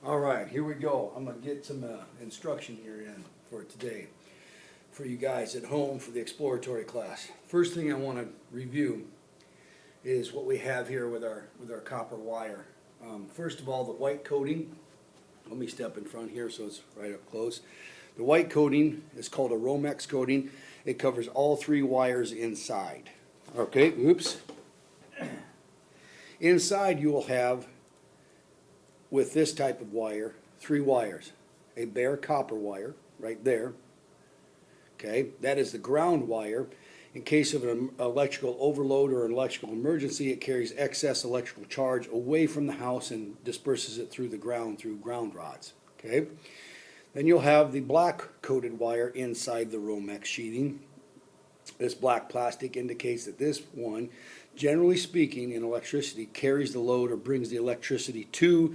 All right, here we go. I'm going to get some instruction here in for today for you guys at home for the exploratory class. First thing I want to review is what we have here with our copper wire. First of all, the white coating. Let me step in front here so it's right up close. The white coating is called a Romex coating. It covers all three wires inside. Okay, oops. Inside you will have, with this type of wire, three wires. A bare copper wire right there. Okay, that is the ground wire. In case of an electrical overload or an electrical emergency, it carries excess electrical charge away from the house and disperses it through the ground through ground rods. Okay, then you'll have the black coated wire inside the Romex sheathing. This black plastic indicates that this one, generally speaking, in electricity, carries the load or brings the electricity to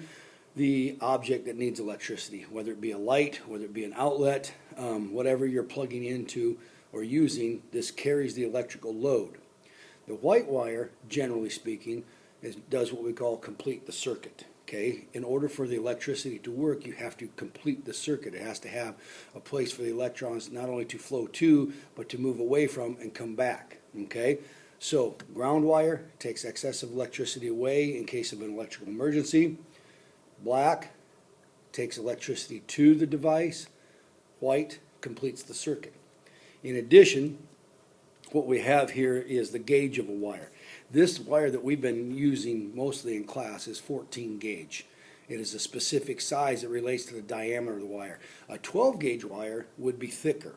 the object that needs electricity, whether it be a light, whether it be an outlet, whatever you're plugging into or using, this carries the electrical load. The white wire, generally speaking, does what we call complete the circuit. Okay, in order for the electricity to work, you have to complete the circuit. It has to have a place for the electrons not only to flow to, but to move away from and come back. Okay, so ground wire takes excessive electricity away in case of an electrical emergency. Black takes electricity to the device. White completes the circuit. In addition, what we have here is the gauge of a wire. This wire that we've been using mostly in class is 14 gauge. It is a specific size that relates to the diameter of the wire. A 12 gauge wire would be thicker.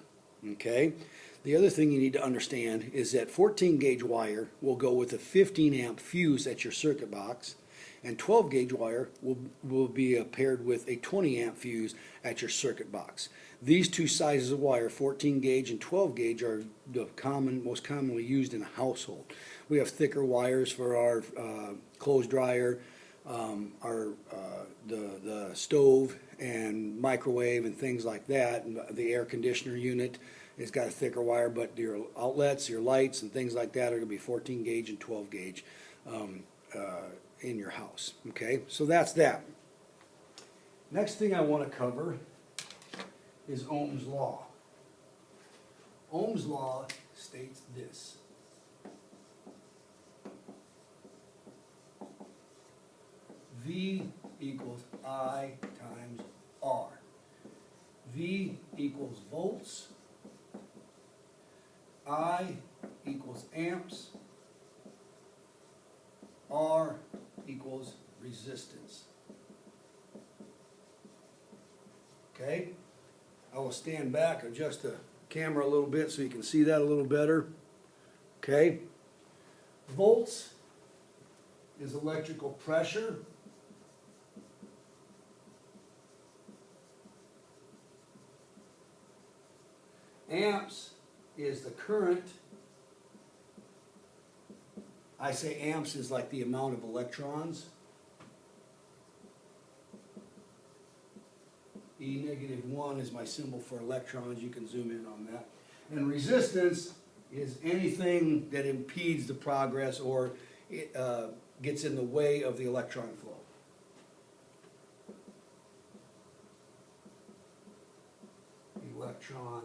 Okay? The other thing you need to understand is that 14 gauge wire will go with a 15 amp fuse at your circuit box, and 12 gauge wire will be paired with a 20 amp fuse at your circuit box. These two sizes of wire, 14 gauge and 12 gauge, are the most commonly used in a household. We have thicker wires for our clothes dryer, the stove and microwave and things like that. And the air conditioner unit has got a thicker wire, but your outlets, your lights and things like that are going to be 14 gauge and 12 gauge in your house. Okay, so that's that. Next thing I want to cover is Ohm's law. Ohm's law states this. V equals I times R. V equals volts. I equals amps. R equals resistance. Okay? I will stand back, adjust the camera a little bit so you can see that a little better. Okay? Volts is electrical pressure. Amps is the current. I say amps is like the amount of electrons. E-1 is my symbol for electrons. You can zoom in on that. And resistance is anything that impedes the progress or it, gets in the way of the electron flow. Electron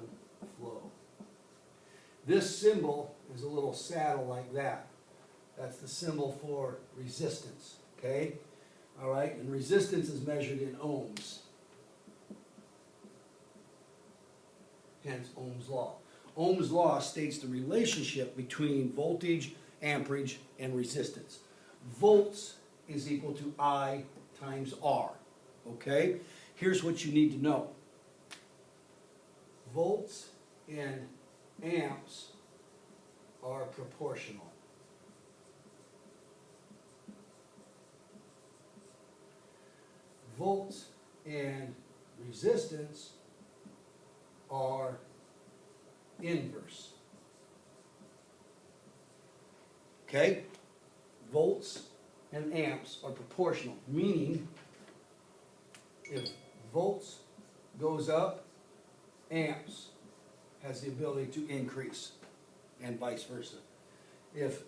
flow. This symbol is a little saddle like that. That's the symbol for resistance. Okay? All right? And resistance is measured in ohms. Hence Ohm's law. Ohm's law states the relationship between voltage, amperage, and resistance. Volts is equal to I times R. Okay? Here's what you need to know. Volts and amps are proportional. Volts and resistance are inverse. Okay? Volts and amps are proportional, meaning if volts goes up, amps has the ability to increase, and vice versa. If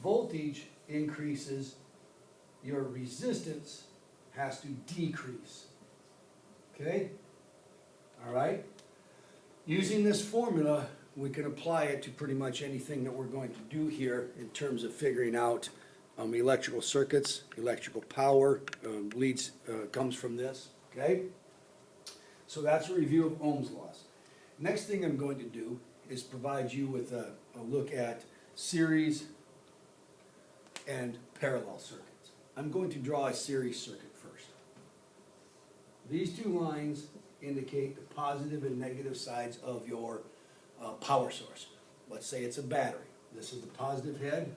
voltage increases, your resistance has to decrease. Okay? All right? Using this formula, we can apply it to pretty much anything that we're going to do here in terms of figuring out electrical circuits, electrical power, comes from this, okay? So that's a review of Ohm's laws. Next thing I'm going to do is provide you with a look at series and parallel circuits. I'm going to draw a series circuit first. These two lines indicate the positive and negative sides of your power source. Let's say it's a battery. This is the positive head,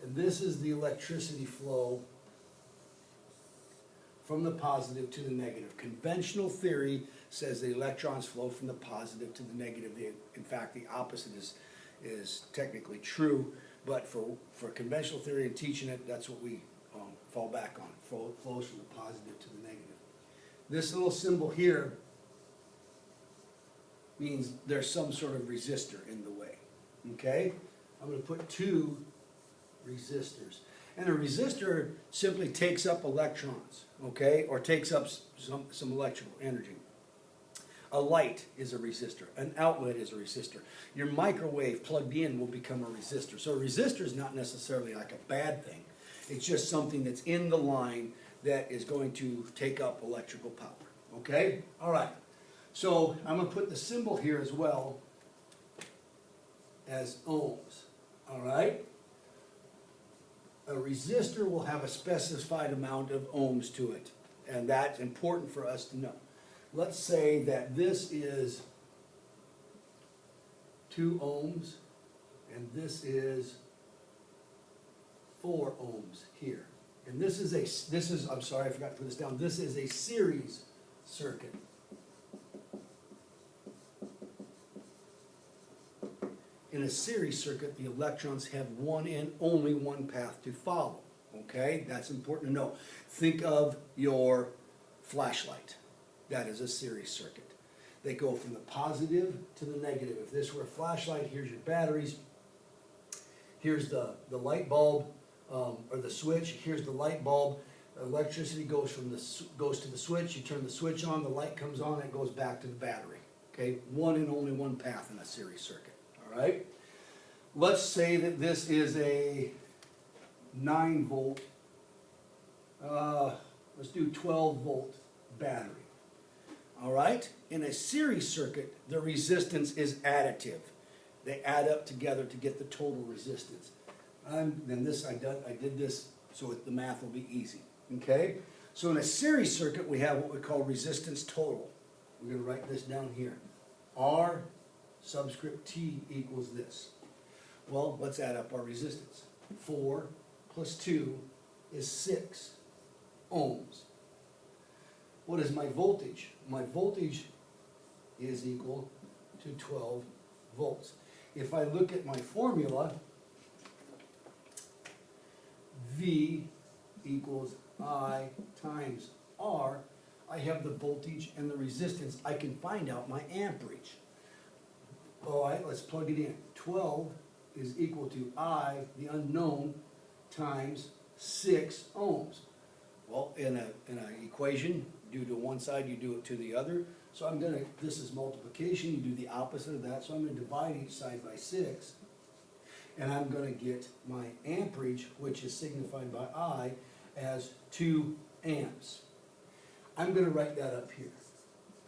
and this is the electricity flow from the positive to the negative. Conventional theory says the electrons flow from the positive to the negative. In fact, the opposite is technically true, but for conventional theory and teaching it, that's what we fall back on. Flows from the positive to the negative. This little symbol here means there's some sort of resistor in the way, okay? I'm going to put two resistors. And a resistor simply takes up electrons, okay, or takes up some electrical energy. A light is a resistor. An outlet is a resistor. Your microwave plugged in will become a resistor. So a resistor is not necessarily like a bad thing. It's just something that's in the line that is going to take up electrical power, okay? All right. So I'm going to put the symbol here as well as ohms, all right? A resistor will have a specified amount of ohms to it, and that's important for us to know. Let's say that this is 2 ohms, and this is 4 ohms here. And I'm sorry, I forgot to put this down. This is a series circuit. In a series circuit, the electrons have one and only one path to follow, okay? That's important to know. Think of your flashlight. That is a series circuit. They go from the positive to the negative. If this were a flashlight, here's your batteries. Here's the light bulb, or the switch. Here's the light bulb. Electricity goes to the switch. You turn the switch on, the light comes on, and it goes back to the battery. Okay? One and only one path in a series circuit. All right? Let's say that this is a 9 volt, let's do 12 volt battery. All right? In a series circuit, the resistance is additive. They add up together to get the total resistance. I did this so the math will be easy. Okay? So in a series circuit, we have what we call resistance total. We're going to write this down here. R subscript T equals this. Well, let's add up our resistance. 4 plus 2 is 6 ohms. What is my voltage? My voltage is equal to 12 volts. If I look at my formula, V equals I times R, I have the voltage and the resistance. I can find out my amperage. All right, let's plug it in. 12 is equal to I, the unknown, times 6 ohms. Well, in an equation, you do to one side, you do it to the other. So this is multiplication, you do the opposite of that. So I'm going to divide each side by 6. And I'm going to get my amperage, which is signified by I, as 2 amps. I'm going to write that up here.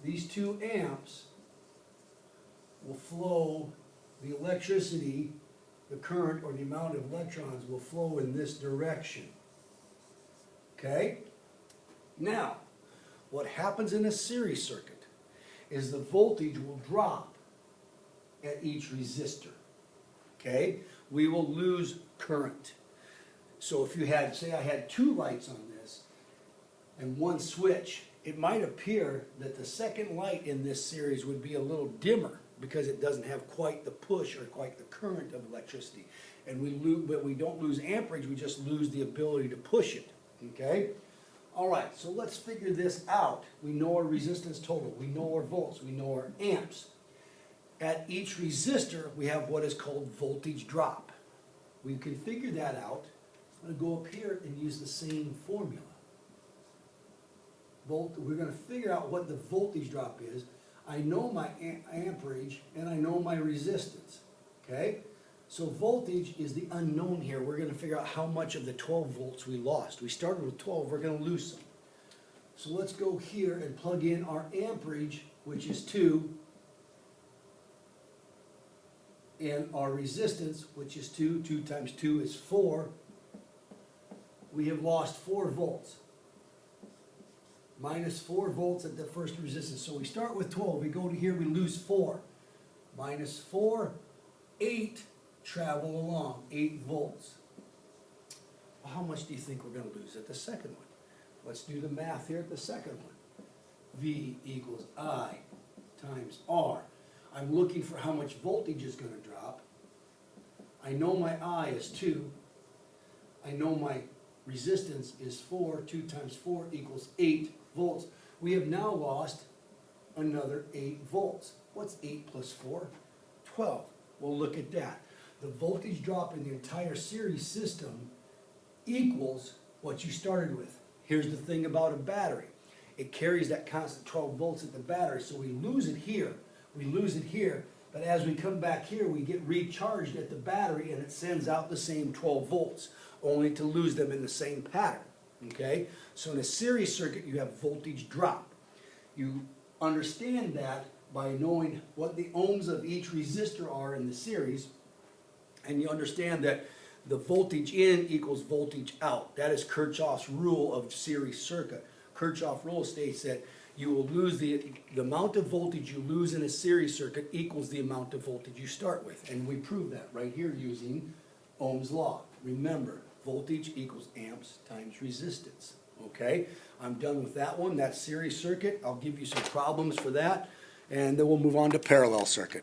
These 2 amps will flow, the electricity, the current, or the amount of electrons will flow in this direction. Okay? Now, what happens in a series circuit is the voltage will drop at each resistor. Okay? We will lose current. So if you had, say I had 2 lights on this and 1 switch, it might appear that the second light in this series would be a little dimmer because it doesn't have quite the push or quite the current of electricity. And but we don't lose amperage, we just lose the ability to push it. Okay? All right, so let's figure this out. We know our resistance total, we know our volts, we know our amps. At each resistor, we have what is called voltage drop. We can figure that out. I'm going to go up here and use the same formula. we're gonna figure out what the voltage drop is. I know my amperage and I know my resistance, okay? So voltage is the unknown here. We're gonna figure out how much of the 12 volts we lost. We started with 12, we're gonna lose some. So let's go here and plug in our amperage, which is 2, and our resistance, which is 2. 2 times 2 is 4. We have lost 4 volts. Minus 4 volts at the first resistance. So we start with 12, we go to here, we lose 4. Minus 4, 8 travel along, 8 volts. Well, how much do you think we're going to lose at the second one? Let's do the math here at the second one. V equals I times R. I'm looking for how much voltage is going to drop. I know my I is 2. I know my resistance is 4. 2 times 4 equals 8 volts. We have now lost another 8 volts. What's 8 plus 4? 12. Well, look at that. The voltage drop in the entire series system equals what you started with. Here's the thing about a battery. It carries that constant 12 volts at the battery, so we lose it here. We lose it here, but as we come back here, we get recharged at the battery and it sends out the same 12 volts, only to lose them in the same pattern, okay? So in a series circuit, you have voltage drop. You understand that by knowing what the ohms of each resistor are in the series, and you understand that the voltage in equals voltage out. That is Kirchhoff's rule of series circuit. Kirchhoff's rule states that you will lose the amount of voltage you lose in a series circuit equals the amount of voltage you start with. And we prove that right here using Ohm's law. Remember, voltage equals amps times resistance. Okay, I'm done with that one. That's series circuit. I'll give you some problems for that, and then we'll move on to parallel circuit.